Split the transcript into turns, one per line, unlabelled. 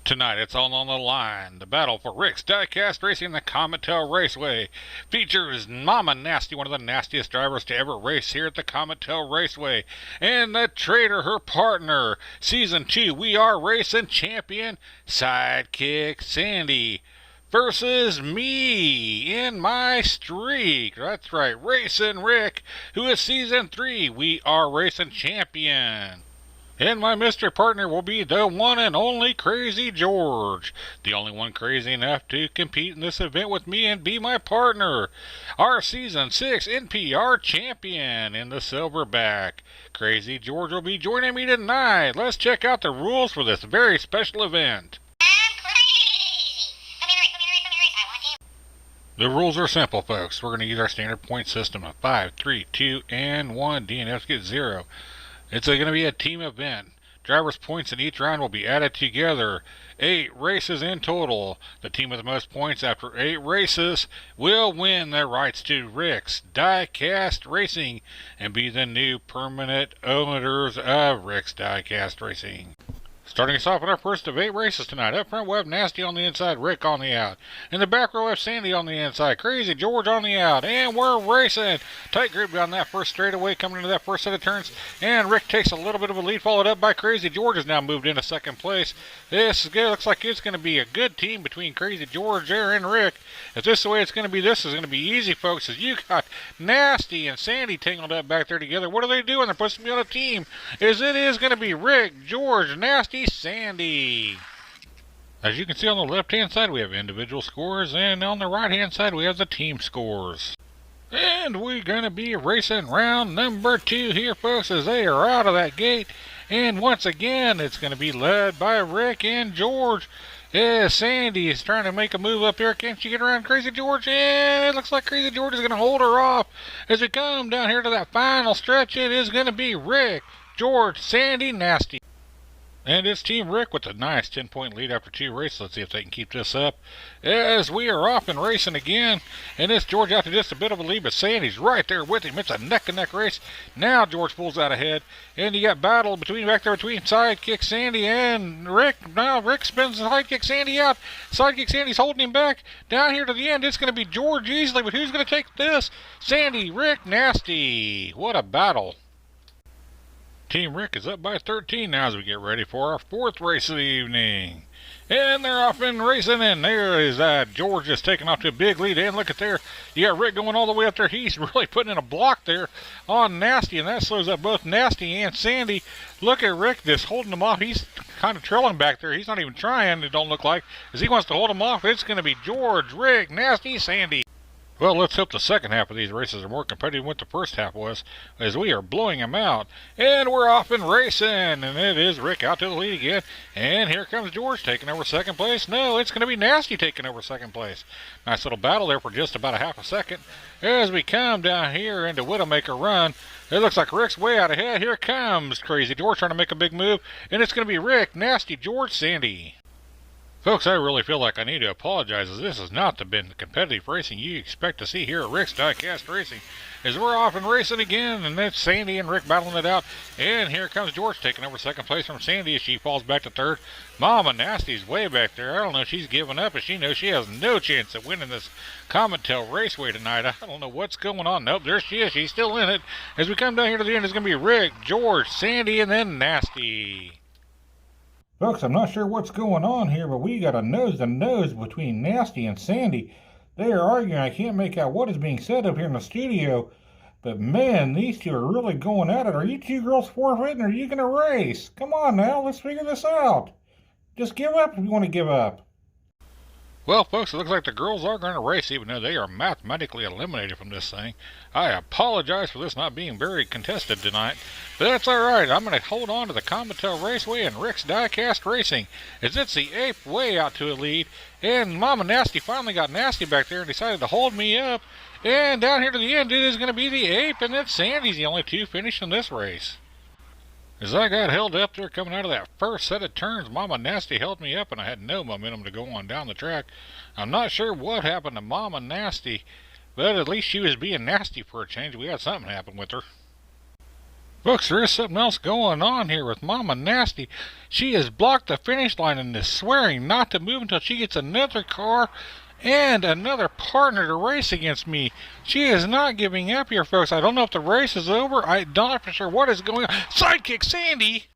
Tonight it's all on the line. The battle for Rick's Diecast Racing the Comet Raceway features Mama Nasty, one of the nastiest drivers to ever race here at the Comet Raceway, and the traitor, her partner, Season 2 W.A.R Racing Champion, Sidekick Sandy, versus me in my streak. That's right, Racing Rick, who is Season 3 W.A.R Racing Champion. And my mystery partner will be the one and only Crazy George, the only one crazy enough to compete in this event with me and be my partner. Our Season 6 NPR champion in the silverback. Crazy George will be joining me tonight. Let's check out the rules for this very special event. The rules are simple, folks. We're going to use our standard point system of 5, 3, 2, and 1. DNFs get 0. It's going to be a team event. Drivers' points in each round will be added together. 8 races in total. The team with the most points after 8 races will win their rights to Rick's Diecast Racing and be the new permanent owners of Rick's Diecast Racing. Starting us off with our first of 8 races tonight. Up front, we'll have Nasty on the inside, Rick on the out. In the back row, we'll have Sandy on the inside, Crazy George on the out. And we're racing. Tight group down that first straightaway, coming into that first set of turns. And Rick takes a little bit of a lead, followed up by Crazy George, has now moved into second place. This is good. Looks like it's going to be a good team between Crazy George there and Rick. If this is the way it's going to be, this is going to be easy, folks, as you got Nasty and Sandy tangled up back there together. What are they doing? They're supposed to be on a team. As it is going to be Rick, George, Nasty, Sandy. As you can see on the left-hand side, we have individual scores, and on the right-hand side, we have the team scores. And we're going to be racing round number 2 here, folks, as they are out of that gate. And once again, it's going to be led by Rick and George. As Sandy is trying to make a move up here. Can't she get around Crazy George? And it looks like Crazy George is going to hold her off. As we come down here to that final stretch, it is going to be Rick, George, Sandy, Nasty. And it's Team Rick with a nice 10-point lead after 2 races. Let's see if they can keep this up. As we are off and racing again. And it's George out to just a bit of a lead, but Sandy's right there with him. It's a neck-and-neck race. Now George pulls out ahead. And you got battle back there between Sidekick Sandy and Rick. Now Rick spins Sidekick Sandy out. Sidekick Sandy's holding him back. Down here to the end, it's going to be George easily. But who's going to take this? Sandy, Rick, Nasty. What a battle. Team Rick is up by 13 now as we get ready for our 4th race of the evening. And they're off and racing, and there is George just taking off to a big lead. And look at there, you got Rick going all the way up there. He's really putting in a block there on Nasty, and that slows up both Nasty and Sandy. Look at Rick just holding them off. He's kind of trailing back there. He's not even trying, it don't look like, as he wants to hold them off. It's going to be George, Rick, Nasty, Sandy. Well, let's hope the second half of these races are more competitive than what the first half was, as we are blowing them out. And we're off and racing, and it is Rick out to the lead again. And here comes George taking over second place. No, it's going to be Nasty taking over second place. Nice little battle there for just about a half a second. As we come down here into Widowmaker Run, it looks like Rick's way out ahead. Here comes Crazy George trying to make a big move, and it's going to be Rick, Nasty, George, Sandy. Folks, I really feel like I need to apologize, as this has not been the competitive racing you expect to see here at Rick's Diecast Racing. As we're off and racing again, and that's Sandy and Rick battling it out. And here comes George taking over second place from Sandy as she falls back to third. Mama Nasty's way back there. I don't know if she's giving up, as she knows she has no chance of winning this Comet Raceway tonight. I don't know what's going on. Nope, there she is. She's still in it. As we come down here to the end, it's going to be Rick, George, Sandy, and then Nasty. Folks, I'm not sure what's going on here, but we got a nose-to-nose between Nasty and Sandy. They are arguing. I can't make out what is being said up here in the studio. But man, these two are really going at it. Are you two girls forfeiting, or are you going to race? Come on now, let's figure this out. Just give up if you want to give up. Well, folks, it looks like the girls are going to race, even though they are mathematically eliminated from this thing. I apologize for this not being very contested tonight, but that's all right. I'm going to hold on to the Comet Raceway and Rick's Diecast Racing, as it's the ape way out to a lead. And Mama Nasty finally got Nasty back there and decided to hold me up. And down here to the end, it is going to be the ape, and then Sandy's the only two finishing this race. As I got held up there coming out of that first set of turns, Mama Nasty held me up and I had no momentum to go on down the track. I'm not sure what happened to Mama Nasty, but at least she was being nasty for a change. We had something happen with her. Folks, there is something else going on here with Mama Nasty. She has blocked the finish line and is swearing not to move until she gets another car and another partner to race against me. She is not giving up here, folks. I don't know if the race is over. I'm not for sure what is going on. Sidekick Sandy!